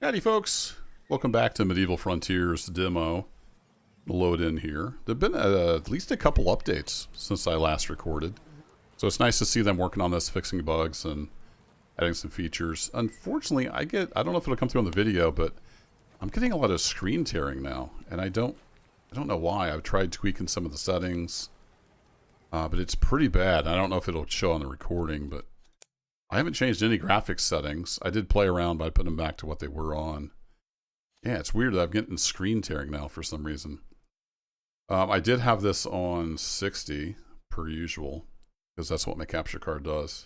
Howdy folks, welcome back to Medieval Frontiers demo. Load in here. There have been at least a couple updates since I last recorded. So it's nice to see them working on this, fixing bugs and adding some features. Unfortunately, I don't know if it'll come through on the video, but I'm getting a lot of screen tearing now. And I don't know why. I've tried tweaking some of the settings, but it's pretty bad. I don't know if it'll show on the recording, but I haven't changed any graphics settings. I did play around by putting them back to what they were on. Yeah, it's weird that I'm getting screen tearing now for some reason. I did have this on 60 per usual because that's what my capture card does.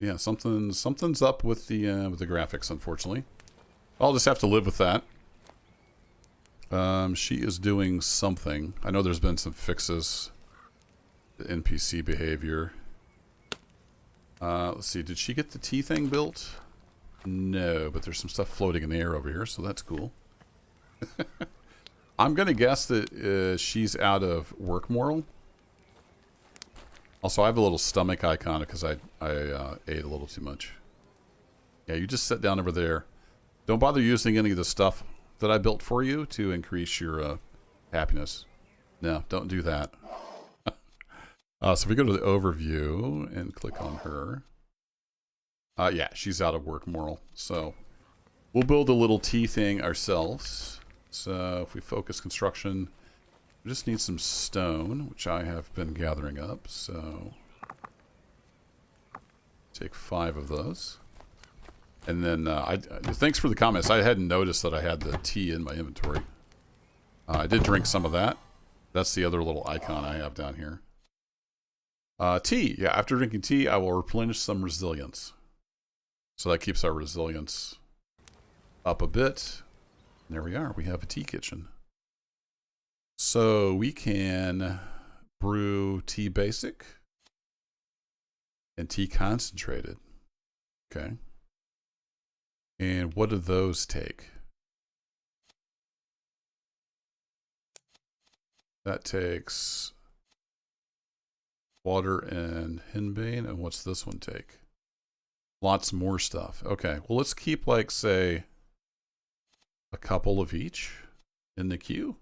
Yeah, something's up with the graphics, unfortunately. I'll just have to live with that. She is doing something. I know there's been some fixes to NPC behavior. Let's see, did she get the T thing built? No, but there's some stuff floating in the air over here, so that's cool. I'm going to guess that she's out of work moral. Also, I have a little stomach icon because I ate a little too much. Yeah, you just sit down over there. Don't bother using any of the stuff that I built for you to increase your happiness. No, don't do that. So if we go to the overview and click on her. Yeah, she's out of work moral. So we'll build a little T thing ourselves. So if we focus construction, we just need some stone, which I have been gathering up. So take 5 of those. And then thanks for the comments. I hadn't noticed that I had the tea in my inventory. I did drink some of that. That's the other little icon I have down here. Tea. Yeah, after drinking tea, I will replenish some resilience. So that keeps our resilience up a bit. And there we are. We have a tea kitchen. So we can brew tea basic and tea concentrated. Okay. And what do those take? That takes water and henbane. And what's this one take? Lots more stuff. Okay, well, let's keep, like, say, a couple of each in the queue.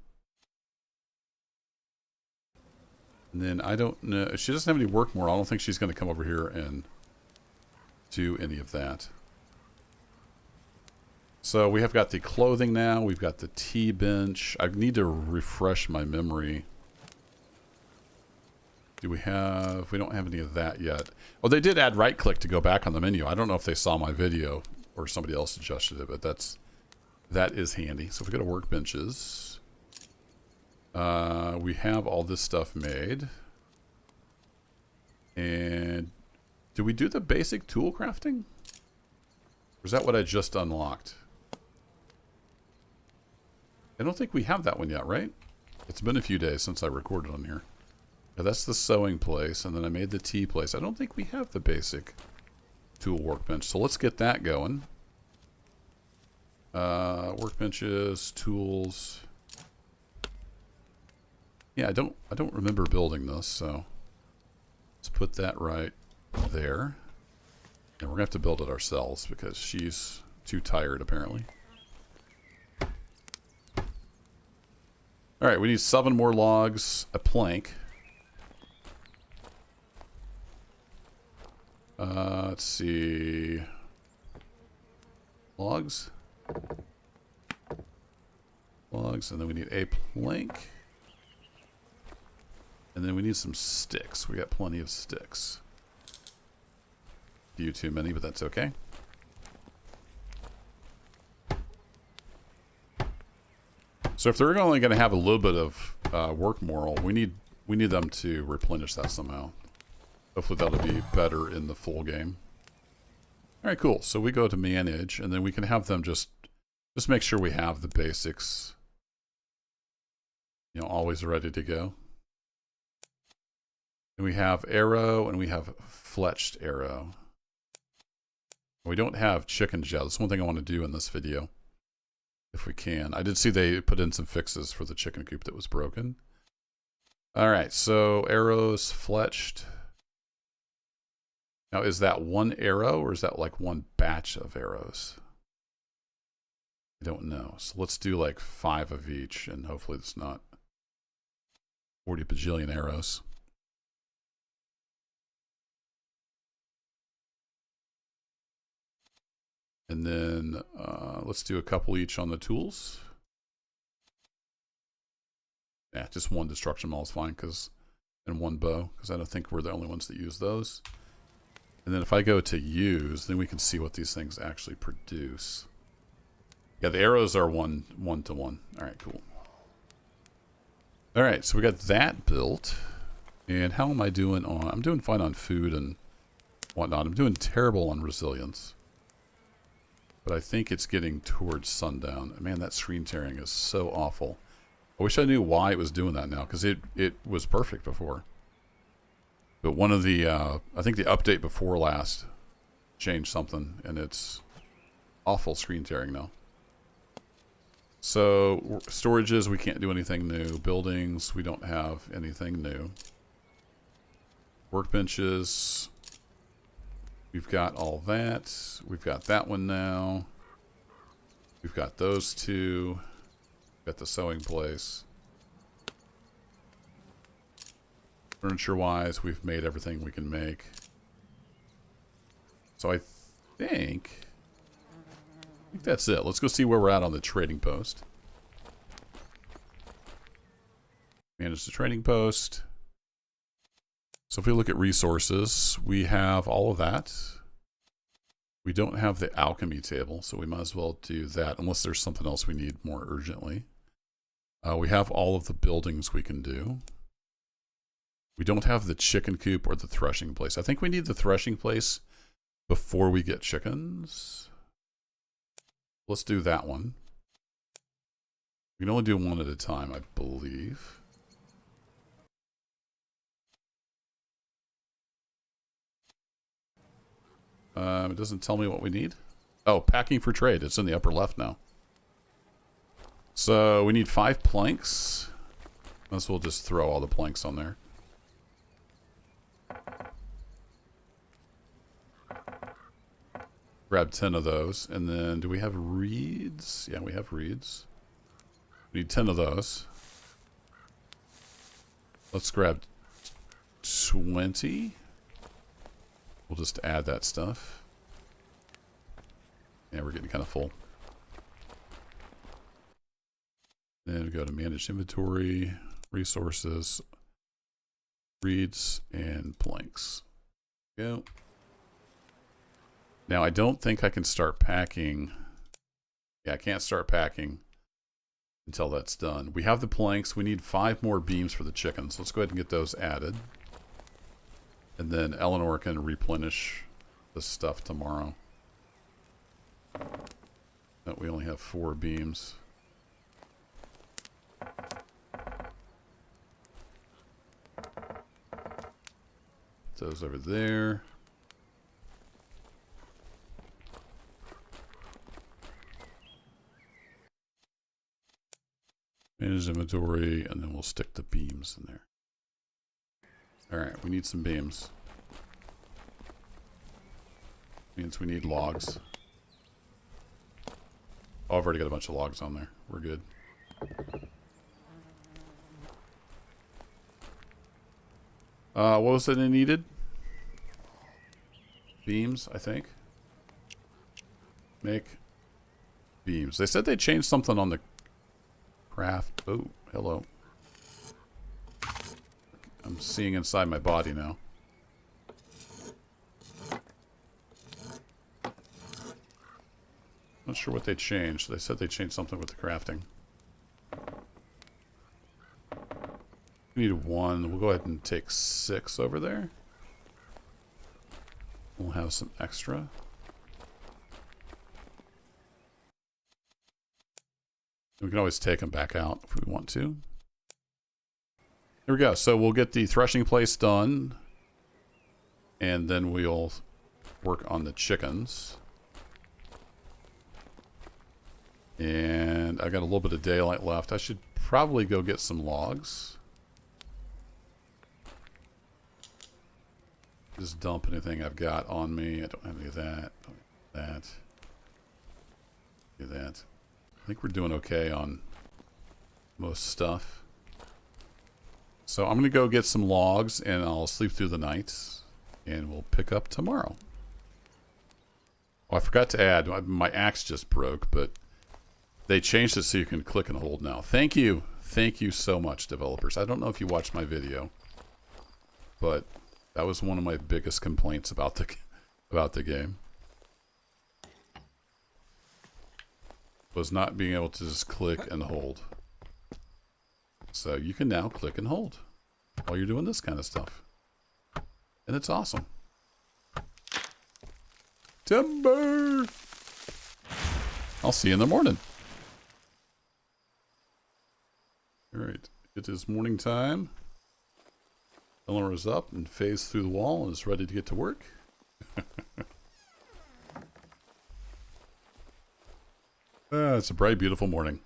And then I don't know. If she doesn't have any work more, I don't think she's going to come over here and do any of that. So we have got the clothing now. We've got the tea bench. I need to refresh my memory. Do we have... We don't have any of that yet. Oh, they did add right-click to go back on the menu. I don't know if they saw my video or somebody else suggested it, but that is handy. So if we go to workbenches, we have all this stuff made. And did we do the basic tool crafting? Or is that what I just unlocked? I don't think we have that one yet, right? It's been a few days since I recorded on here. Yeah, that's the sewing place, and then I made the tea place. I don't think we have the basic tool workbench, so let's get that going. Workbenches, tools. Yeah, I don't remember building this, so let's put that right there. And we're gonna have to build it ourselves because she's too tired apparently. All right, we need 7 more logs, a plank. Let's see. Logs. Logs, and then we need a plank. And then we need some sticks. We got plenty of sticks. Few too many, but that's okay. So if they're only going to have a little bit of work moral, we need them to replenish that somehow. Hopefully that'll be better in the full game. All right, cool. So we go to manage, and then we can have them just make sure we have the basics, you know, always ready to go. And we have arrow, and we have fletched arrow. We don't have chickens yet. That's one thing I want to do in this video, if we can. I did see they put in some fixes for the chicken coop that was broken. All right, so arrows fletched. Now, is that one arrow or is that like one batch of arrows? I don't know. So let's do like 5 of each, and hopefully it's not 40 bajillion arrows. And then let's do a couple each on the tools. Yeah, just 1 destruction maul is fine, and 1 bow, because I don't think we're the only ones that use those. And then if I go to use, then we can see what these things actually produce. Yeah, the arrows are 1 to 1. All right, cool. All right, so we got that built. And how am I doing on... I'm doing fine on food and whatnot. I'm doing terrible on resilience. But I think it's getting towards sundown. Man, that screen tearing is so awful. I wish I knew why it was doing that now, because it was perfect before. But one of the... I think the update before last changed something, and it's awful screen tearing now. So, storages, we can't do anything new. Buildings, we don't have anything new. Workbenches, we've got all that. We've got that one now. We've got those 2. Got the sewing place. Furniture-wise, we've made everything we can make. So I think that's it. Let's go see where we're at on the trading post. Manage the trading post. So if we look at resources, we have all of that. We don't have the alchemy table, so we might as well do that, unless there's something else we need more urgently. We have all of the buildings we can do. We don't have the chicken coop or the threshing place. I think we need the threshing place before we get chickens. Let's do that one. We can only do 1 at a time, I believe. It doesn't tell me what we need. Oh, packing for trade. It's in the upper left now. So we need 5 planks. Might as well just throw all the planks on there. Grab 10 of those. And then do we have reeds? Yeah, we have reeds. We need 10 of those. Let's grab 20. We'll just add that stuff. Yeah, we're getting kind of full. Then go to manage inventory, resources, reeds, and planks. Go. Now, I don't think I can start packing. Yeah, I can't start packing until that's done. We have the planks. We need 5 more beams for the chickens. Let's go ahead and get those added. And then Eleanor can replenish the stuff tomorrow. But we only have 4 beams. Those over there. Manage inventory, and then we'll stick the beams in there. Alright, we need some beams. Means we need logs. Oh, I've already got a bunch of logs on there. We're good. What was it I needed? Beams, I think. Make beams. They said they changed something on the craft. Oh, hello. I'm seeing inside my body now. Not sure what they changed. They said they changed something with the crafting. We need 1. We'll go ahead and take 6 over there. We'll have some extra. We can always take them back out if we want to. Here we go. So we'll get the threshing place done. And then we'll work on the chickens. And I got a little bit of daylight left. I should probably go get some logs. Just dump anything I've got on me. I don't have any of that. Don't have that. Do that. think we're doing okay on most stuff. So I'm going to go get some logs, and I'll sleep through the night, and we'll pick up tomorrow. Oh, I forgot to add, my axe just broke, but they changed it so you can click and hold now. Thank you. Thank you so much, developers. I don't know if you watched my video, but that was one of my biggest complaints about the game. Was not being able to just click and hold. So you can now click and hold while you're doing this kind of stuff. And it's awesome. Timber! I'll see you in the morning. Alright, it is morning time. Eleanor is up and phased through the wall and is ready to get to work. It's a bright, beautiful morning.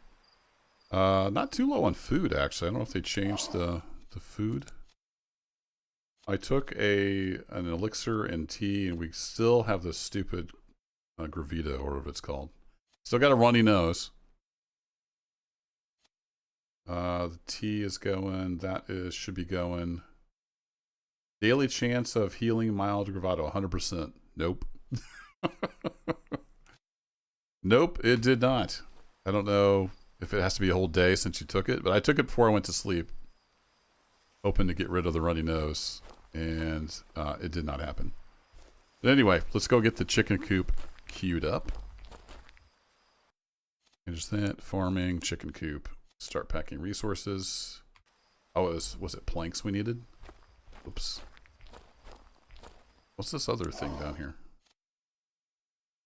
Not too low on food, actually. I don't know if they changed the food. I took an elixir and tea, and we still have this stupid Gravita, or whatever it's called. Still got a runny nose. The tea is going. That should be going. Daily chance of healing mild Gravado, 100%. Nope. Nope, it did not. I don't know if it has to be a whole day since you took it, but I took it before I went to sleep, hoping to get rid of the runny nose, and it did not happen. But anyway, let's go get the chicken coop queued up. Change that. Farming, chicken coop. Start packing resources. Oh, was it planks we needed? Oops. What's this other thing down here?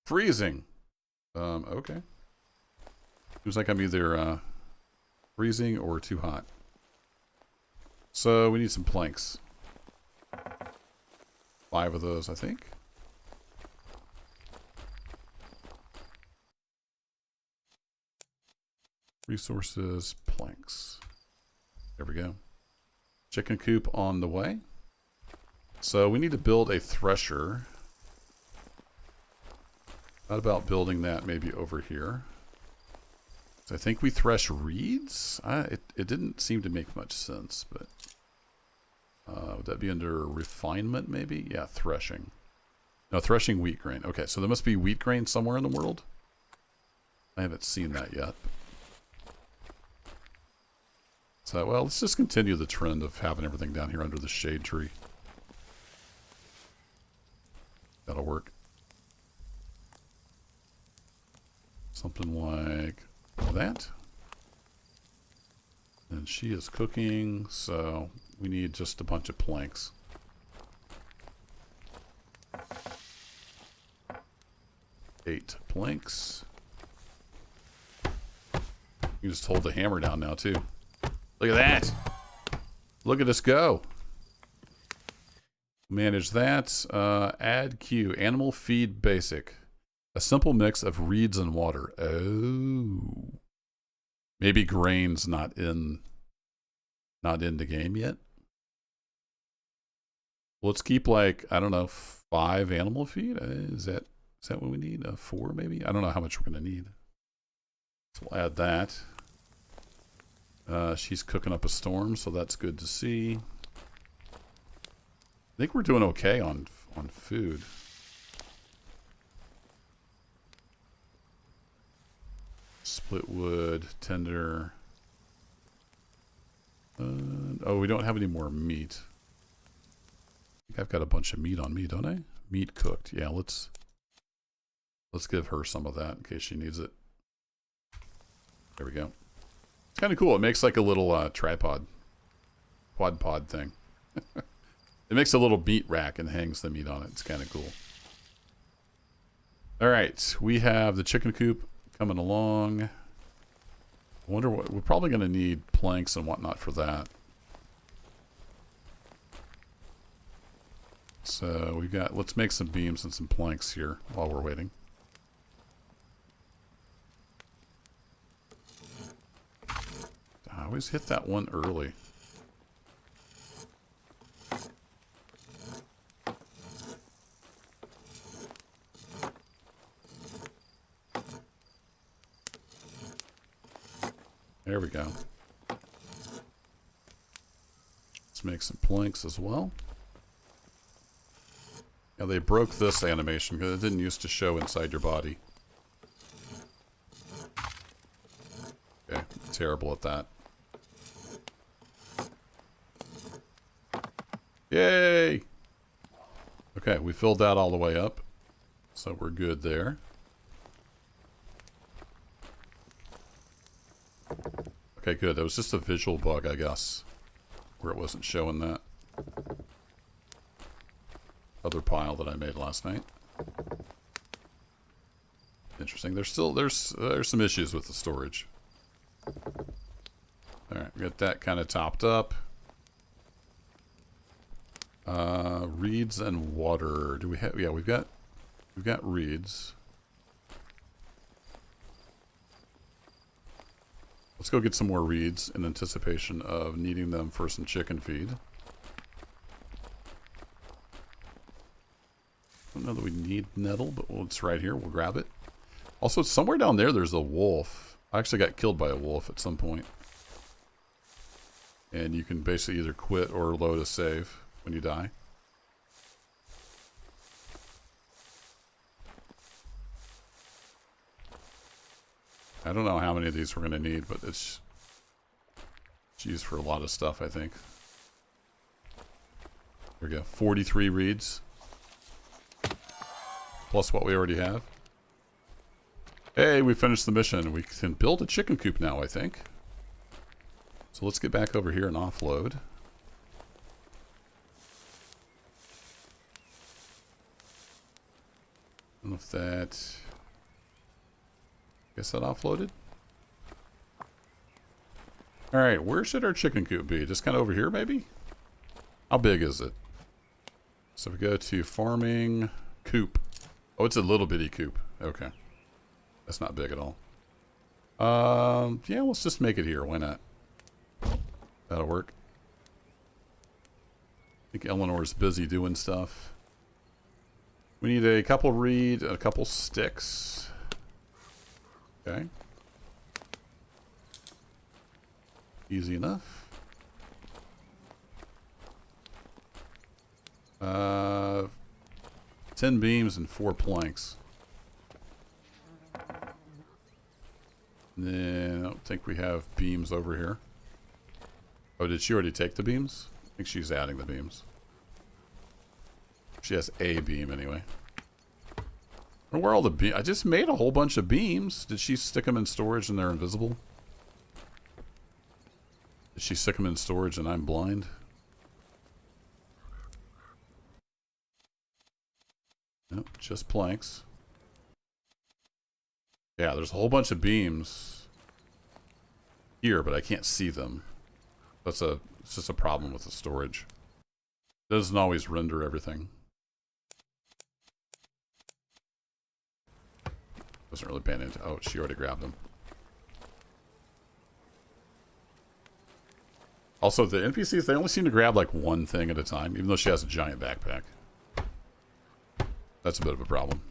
Freezing. Okay. Seems like I'm either freezing or too hot. So we need some planks. 5 of those, I think. Resources, planks. There we go. Chicken coop on the way. So we need to build a thresher. Thought about building that maybe over here. So I think we thresh reeds? It didn't seem to make much sense, but... would that be under refinement, maybe? Yeah, threshing. No, threshing wheat grain. Okay, so there must be wheat grain somewhere in the world. I haven't seen that yet. So, well, let's just continue the trend of having everything down here under the shade tree. That'll work. Something like that. And she is cooking, so we need just a bunch of planks. Eight planks. You just hold the hammer down now, too. Look at that! Look at us go! Manage that. Add queue. Animal feed basic. A simple mix of reeds and water. Oh. Maybe grain's not in the game yet. Let's keep, like, I don't know, 5 animal feed? Is that what we need? 4 maybe? I don't know how much we're going to need. So we'll add that. She's cooking up a storm, so that's good to see. I think we're doing okay on food. Split wood, tender. Oh, we don't have any more meat. I think I've got a bunch of meat on me, don't I? Meat cooked. Yeah, let's give her some of that in case she needs it. There we go. It's kind of cool. It makes like a little tripod. Quad pod thing. It makes a little meat rack and hangs the meat on it. It's kind of cool. Alright, we have the chicken coop coming along. I wonder what... We're probably going to need planks and whatnot for that. So we got... Let's make some beams and some planks here while we're waiting. I always hit that one early. There we go. Let's make some planks as well. Now they broke this animation because it didn't used to show inside your body. Okay, terrible at that. Yay! Okay, we filled that all the way up. So we're good there. Okay, good. That was just a visual bug, I guess, where it wasn't showing that other pile that I made last night. Interesting. There's some issues with the storage. All right, we got that kind of topped up. Reeds and water. Do we have? Yeah, we've got reeds. Let's go get some more reeds in anticipation of needing them for some chicken feed. I don't know that we need nettle, but it's right here. We'll grab it. Also, somewhere down there, there's a wolf. I actually got killed by a wolf at some point. And you can basically either quit or load a save when you die. I don't know how many of these we're going to need, but it's used for a lot of stuff, I think. There we go. 43 reeds. Plus what we already have. Hey, we finished the mission. We can build a chicken coop now, I think. So let's get back over here and offload. I don't know if that... Guess that offloaded? Alright, where should our chicken coop be? Just kind of over here, maybe? How big is it? So we go to farming, coop. Oh, it's a little bitty coop. Okay. That's not big at all. Yeah, let's just make it here. Why not? That'll work. I think Eleanor's busy doing stuff. We need a couple reed, a couple sticks. Okay. Easy enough. 10 beams and 4 planks. And then I don't think we have beams over here. Oh, did she already take the beams? I think she's adding the beams. She has a beam anyway. I don't know where all the beams... I just made a whole bunch of beams. Did she stick them in storage and they're invisible? Did she stick them in storage and I'm blind? Nope, just planks. Yeah, there's a whole bunch of beams here, but I can't see them. It's just a problem with the storage. It doesn't always render everything. Doesn't really pan into... Oh, she already grabbed them. Also, the NPCs, they only seem to grab like one thing at a time, even though she has a giant backpack. That's a bit of a problem.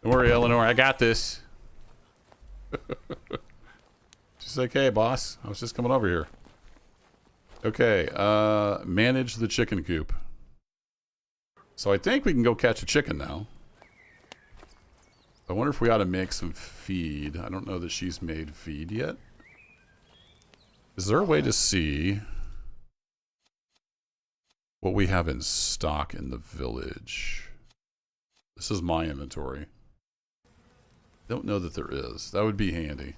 Don't worry, Eleanor, I got this. She's like, hey, boss, I was just coming over here. Okay, manage the chicken coop. So I think we can go catch a chicken now. I wonder if we ought to make some feed. I don't know that she's made feed yet. Is there a way to see what we have in stock in the village? This is my inventory. Don't know that there is. That would be handy.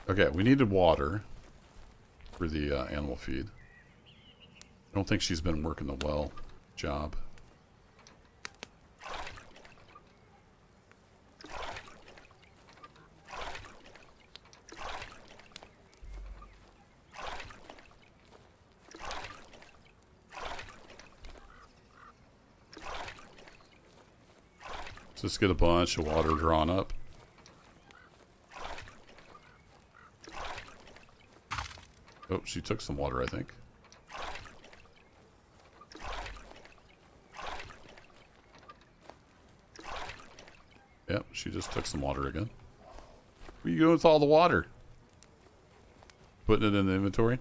Okay, we needed water for the animal feed. I don't think she's been working the well job. Let's just get a bunch of water drawn up. Oh, she took some water, I think. Yep, she just took some water again. Where are you going with all the water? Putting it in the inventory?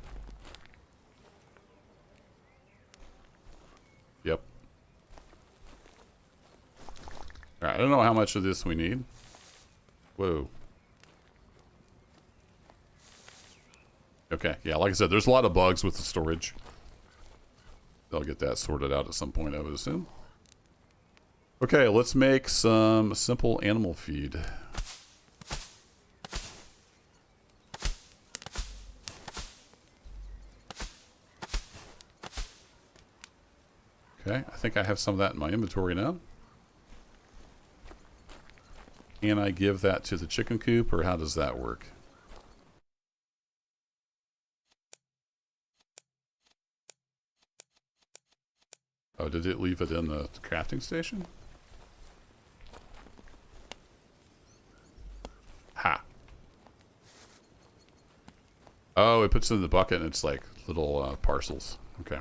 Yep. Alright, I don't know how much of this we need. Whoa. Okay, yeah, like I said, there's a lot of bugs with the storage. They'll get that sorted out at some point, I would assume. Okay, let's make some simple animal feed. Okay, I think I have some of that in my inventory now. Can I give that to the chicken coop, or how does that work? Oh, did it leave it in the crafting station? Ha. Oh, it puts it in the bucket and it's like little parcels. Okay.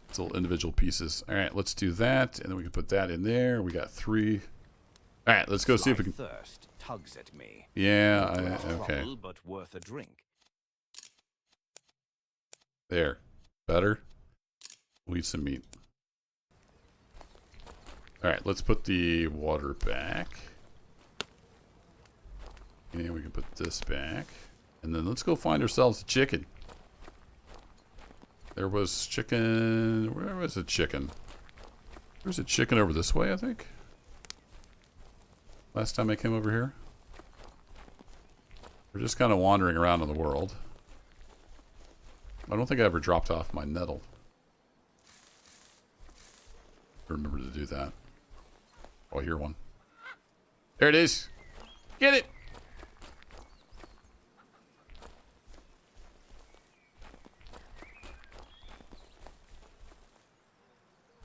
It's little individual pieces. All right, let's do that. And then we can put that in there. We got 3. All right, let's go see if we can... Thirst tugs at me. Yeah, okay. But worth a drink. There. Better? We'll eat some meat. Alright, let's put the water back. And we can put this back. And then let's go find ourselves a chicken. There was chicken... Where was the chicken? There's a chicken over this way, I think. Last time I came over here. We're just kind of wandering around in the world. I don't think I ever dropped off my nettle. Remember to do that. Oh, I hear one. There it is. Get it.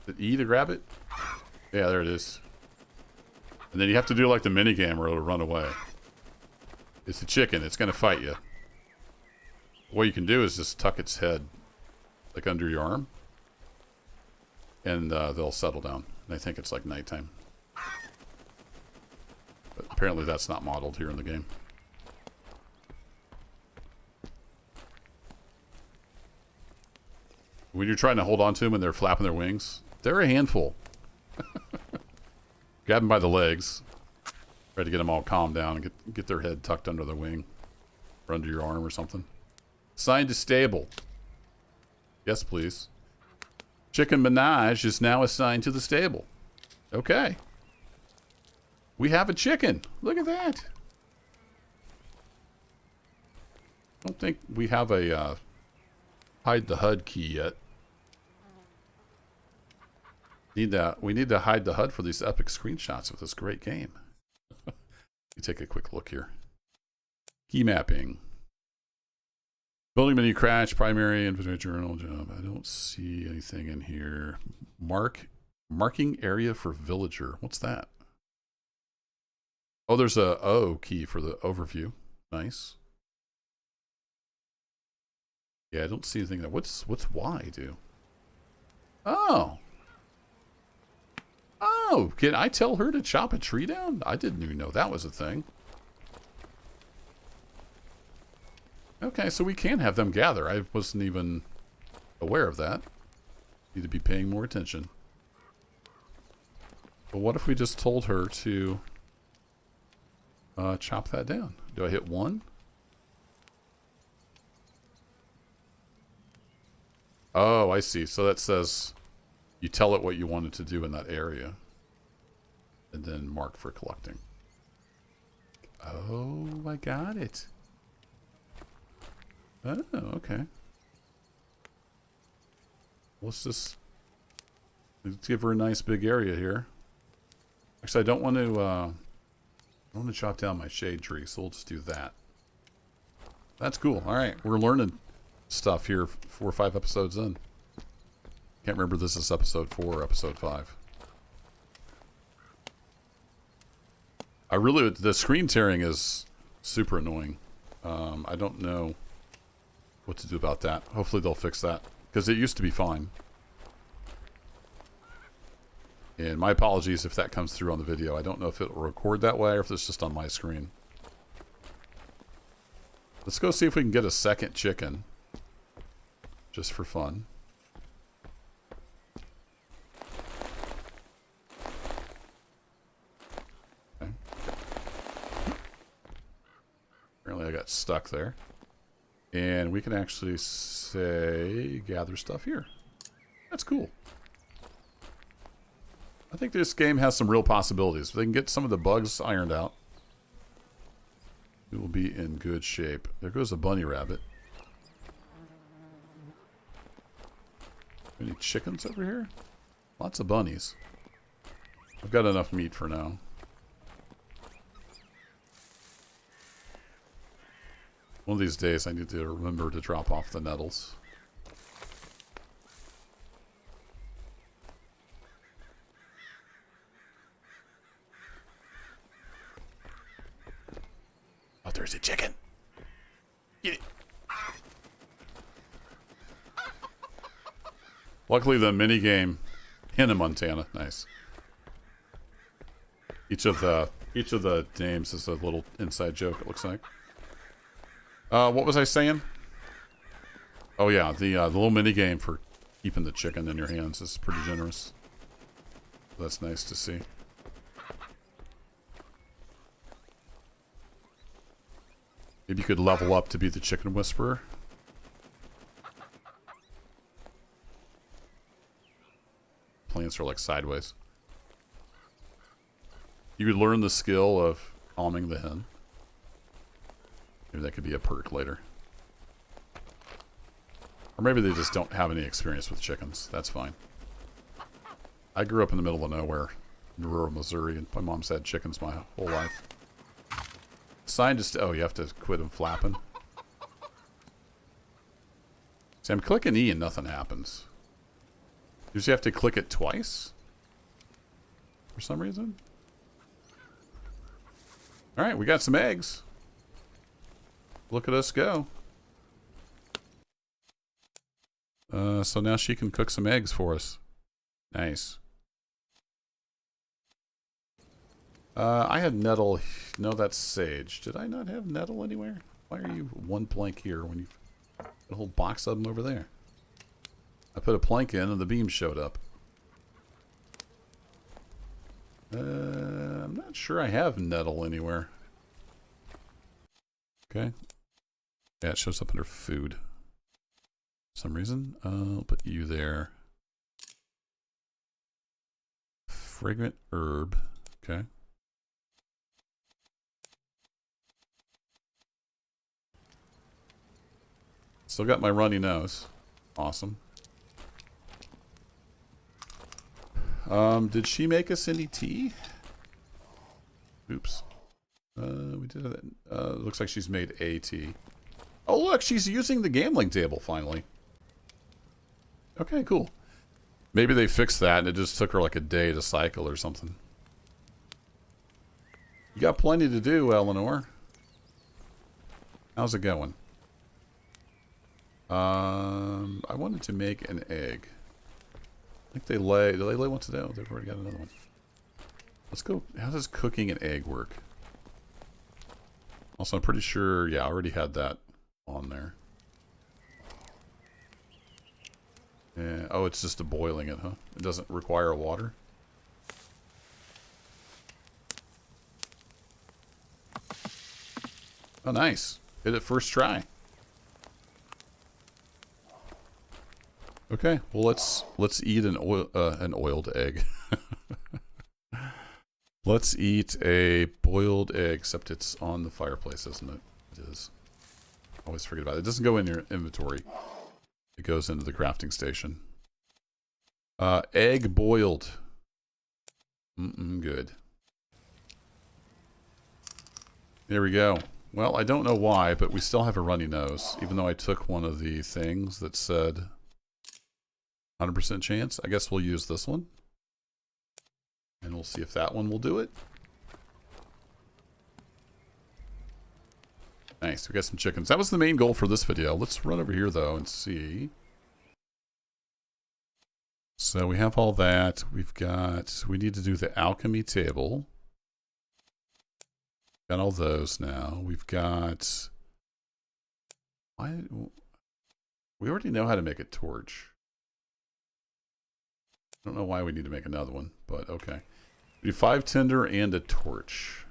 Did E to grab it? Yeah, there it is. And then you have to do like the mini game or it'll run away. It's a chicken. It's going to fight you. What you can do is just tuck its head like under your arm. And they'll settle down. And I think it's like nighttime. But apparently that's not modeled here in the game. When you're trying to hold on to them and they're flapping their wings, they're a handful. Grab them by the legs. Try to get them all calmed down and get their head tucked under the wing. Or under your arm or something. Assigned to stable. Yes, please. Chicken Minaj is now assigned to the stable. Okay. We have a chicken. Look at that. I don't think we have a hide the HUD key yet. We need to hide the HUD for these epic screenshots of this great game. Let me take a quick look here. Key mapping. Building menu crash, primary inventory journal job. I don't see anything in here. Marking area for villager. What's that? Oh, there's a O key for the overview. Nice. Yeah, I don't see anything there. What's Y do? Oh. Oh, can I tell her to chop a tree down? I didn't even know that was a thing. Okay, so we can have them gather. I wasn't even aware of that. Need to be paying more attention. But what if we just told her to chop that down? Do I hit 1? Oh, I see. So that says you tell it what you wanted to do in that area. And then mark for collecting. Oh, I got it. Oh, okay. Let's give her a nice big area here. Actually, I don't want to chop down my shade tree, so we'll just do that. That's cool. All right, we're learning stuff here 4 or 5 episodes in. Can't remember if this is episode 4 or episode 5. The screen tearing is super annoying. I don't know what to do about that. Hopefully they'll fix that, because it used to be fine. And my apologies if that comes through on the video. I don't know if it'll record that way or if it's just on my screen. Let's go see if we can get a second chicken. Just for fun. Okay. Apparently I got stuck there. And we can actually say gather stuff here. That's cool. I think this game has some real possibilities. If they can get some of the bugs ironed out, we will be in good shape. There goes a bunny rabbit. Any chickens over here? Lots of bunnies. I've got enough meat for now. One of these days I need to remember to drop off the nettles. Oh, there's a chicken. Get it. Luckily the mini game in Montana. Nice. Each of the names is a little inside joke, it looks like. What was I saying? Oh yeah, the little mini game for keeping the chicken in your hands is pretty generous. That's nice to see. Maybe you could level up to be the chicken whisperer. Plants are like sideways. You could learn the skill of calming the hen. Maybe that could be a perk later. Or maybe they just don't have any experience with chickens. That's fine. I grew up in the middle of nowhere in rural Missouri, and my mom's had chickens my whole life. Sign just... Oh, you have to quit them flapping. See, I'm clicking E and nothing happens. You just have to click it twice? For some reason? Alright, we got some eggs. Look at us go. So now she can cook some eggs for us. Nice. I had nettle. No, that's sage. Did I not have nettle anywhere? Why are you one plank here when you've got a whole box of them over there? I put a plank in and the beam showed up. I'm not sure I have nettle anywhere. Okay. Yeah, it shows up under food. For some reason. I'll put you there. Fragrant herb. Okay. Still got my runny nose. Awesome. Did she make us any tea? Oops. We did it. Looks like she's made a tea. Oh, look, she's using the gambling table finally. Okay, cool. Maybe they fixed that and it just took her like a day to cycle or something. You got plenty to do, Eleanor. How's it going? I wanted to make an egg. I think they lay... Do they lay one today? Oh, they've already got another one. Let's go... How does cooking an egg work? Also, I'm pretty sure... Yeah, I already had that on there. Yeah. Oh, it's just a boiling it, huh? It doesn't require water? Oh, nice. Hit it first try. Okay, well let's eat an oiled egg. Let's eat a boiled egg, except it's on the fireplace, isn't it? It is. Always forget about it. It doesn't go in your inventory. It goes into the crafting station. Egg boiled. Good. There we go. Well, I don't know why, but we still have a runny nose, even though I took one of the things that said 100% chance. I guess we'll use this one. And we'll see if that one will do it. Nice. We got some chickens. That was the main goal for this video. Let's run over here, though, and see. So we have all that. We need to do the alchemy table. Got all those now. We've got... We already know how to make a torch. I don't know why we need to make another one, but okay. We do 5 tinder and a torch.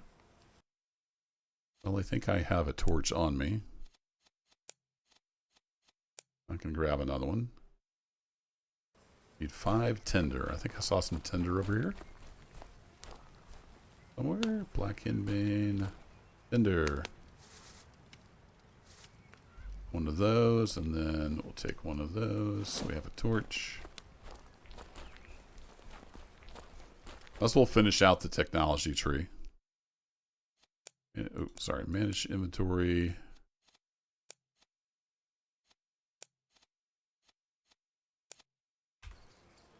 Well, I think I have a torch on me. I can grab another one. Need 5 tinder. I think I saw some tinder over here. Somewhere. Black henbane. Tinder. One of those, and then we'll take one of those. So we have a torch. Let's we'll finish out the technology tree. Oh, sorry, manage inventory.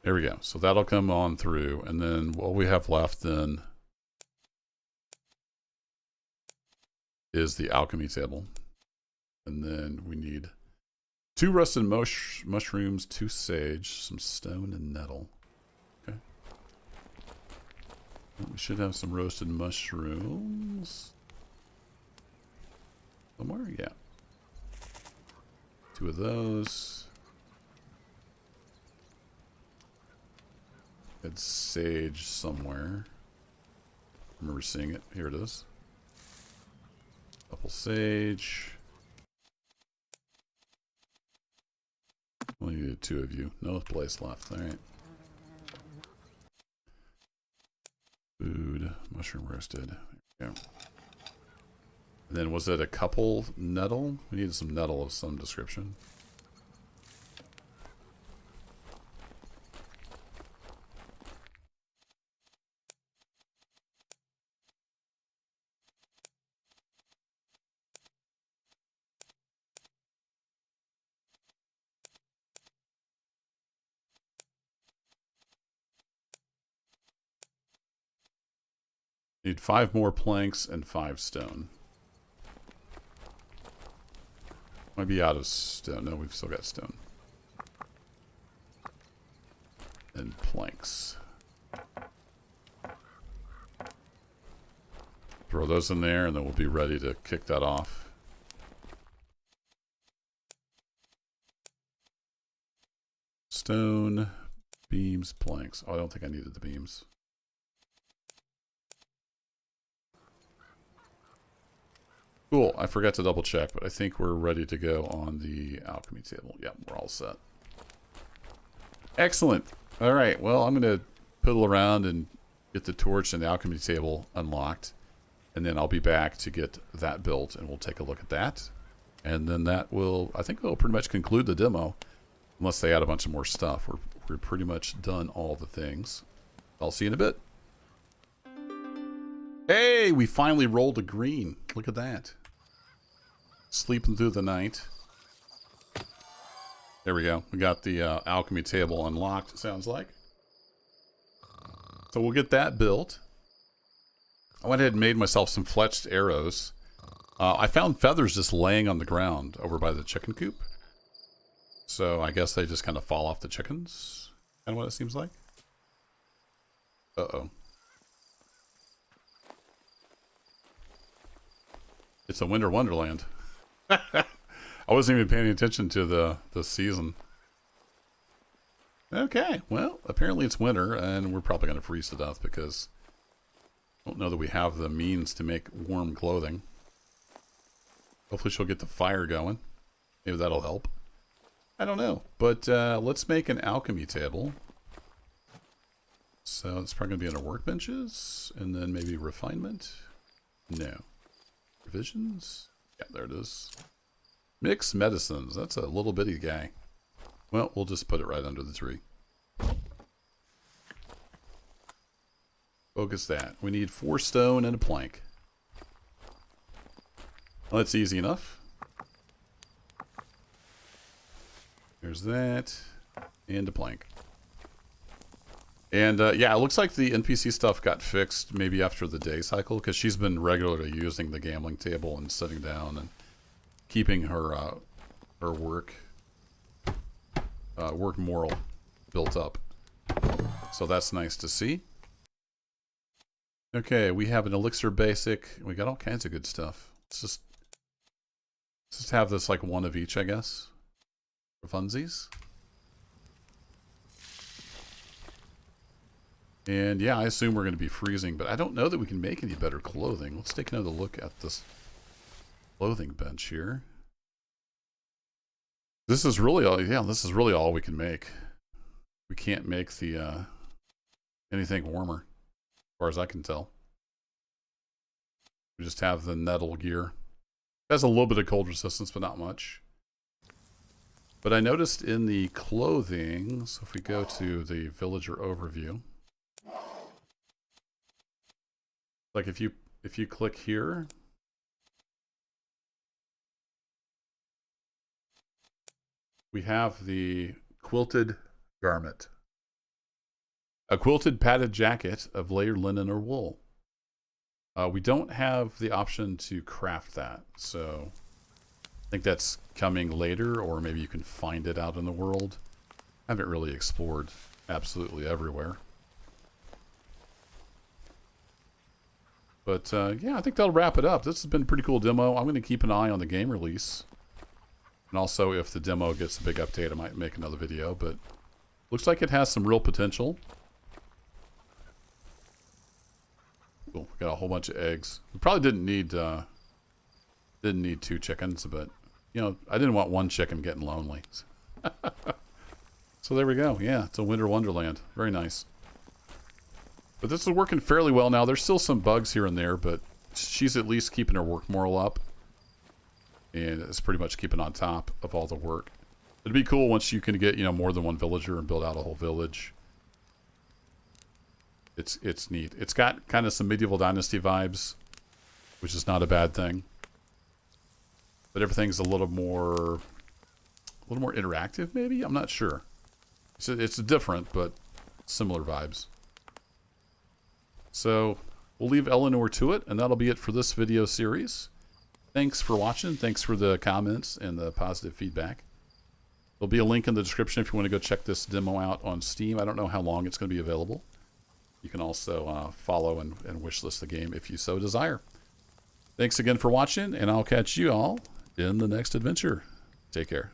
There we go. So that'll come on through, and then what we have left then is the alchemy table. And then we need 2 rusted mushrooms, 2 sage, some stone and nettle. Okay. We should have some roasted mushrooms. Somewhere? Yeah. 2 of those. Had sage somewhere. I remember seeing it. Here it is. Couple sage. Only needed 2 of you. No place left. Alright. Food. Mushroom roasted. There we go. And then was it a couple nettle? We needed some nettle of some description. Need 5 more planks and 5 stone. Might be out of stone. No, we've still got stone. And planks. Throw those in there, and then we'll be ready to kick that off. Stone, beams, planks. Oh, I don't think I needed the beams. Cool. I forgot to double check, but I think we're ready to go on the alchemy table. Yep, we're all set. Excellent. All right. Well, I'm going to piddle around and get the torch and the alchemy table unlocked. And then I'll be back to get that built, and we'll take a look at that. And then that will, I think that'll pretty much conclude the demo. Unless they add a bunch of more stuff. We're pretty much done all the things. I'll see you in a bit. Hey, we finally rolled a green. Look at that. Sleeping through the night. There we go. We got the alchemy table unlocked, it sounds like. So we'll get that built. I went ahead and made myself some fletched arrows. I found feathers just laying on the ground over by the chicken coop. So I guess they just kind of fall off the chickens. Kind of what it seems like. Uh-oh. It's a winter wonderland. I wasn't even paying attention to the season. Okay, well, apparently it's winter, and we're probably going to freeze to death because I don't know that we have the means to make warm clothing. Hopefully she'll get the fire going. Maybe that'll help. I don't know, but let's make an alchemy table. So it's probably going to be under workbenches, and then maybe refinement. No. Provisions? Yeah, there it is. Mixed medicines. That's a little bitty guy. Well, we'll just put it right under the tree. Focus that. We need 4 stone and a plank. Well, that's easy enough. There's that. And a plank. And yeah, it looks like the NPC stuff got fixed maybe after the day cycle, because she's been regularly using the gambling table and sitting down and keeping her work moral built up. So that's nice to see. Okay, we have an elixir basic. We got all kinds of good stuff. Let's just have this like one of each, I guess, for funsies. And yeah, I assume we're going to be freezing, but I don't know that we can make any better clothing. Let's take another look at this clothing bench here. This is really all, yeah, this is really all we can make. We can't make the anything warmer, as far as I can tell. We just have the nettle gear. It has a little bit of cold resistance, but not much. But I noticed in the clothing, so if we go to the villager overview, like if you click here, we have the quilted garment. A quilted padded jacket of layered linen or wool. We don't have the option to craft that, so I think that's coming later, or maybe you can find it out in the world. I haven't really explored absolutely everywhere. But yeah, I think that'll wrap it up. This has been a pretty cool demo. I'm going to keep an eye on the game release. And also, if the demo gets a big update, I might make another video. But looks like it has some real potential. Cool. We got a whole bunch of eggs. We probably didn't need 2 chickens, but you know, I didn't want one chicken getting lonely. So there we go. Yeah, it's a winter wonderland. Very nice. But this is working fairly well now. There's still some bugs here and there, but she's at least keeping her work moral up. And it's pretty much keeping on top of all the work. It'd be cool once you can get, you know, more than one villager and build out a whole village. It's neat. It's got kind of some medieval dynasty vibes, which is not a bad thing. But everything's a little more interactive, maybe? I'm not sure. It's different, but similar vibes. So we'll leave Eleanor to it, and that'll be it for this video series. Thanks for watching. Thanks for the comments and the positive feedback. There'll be a link in the description if you want to go check this demo out on Steam. I don't know how long it's going to be available. You can also follow and wishlist the game if you so desire. Thanks again for watching, and I'll catch you all in the next adventure. Take care.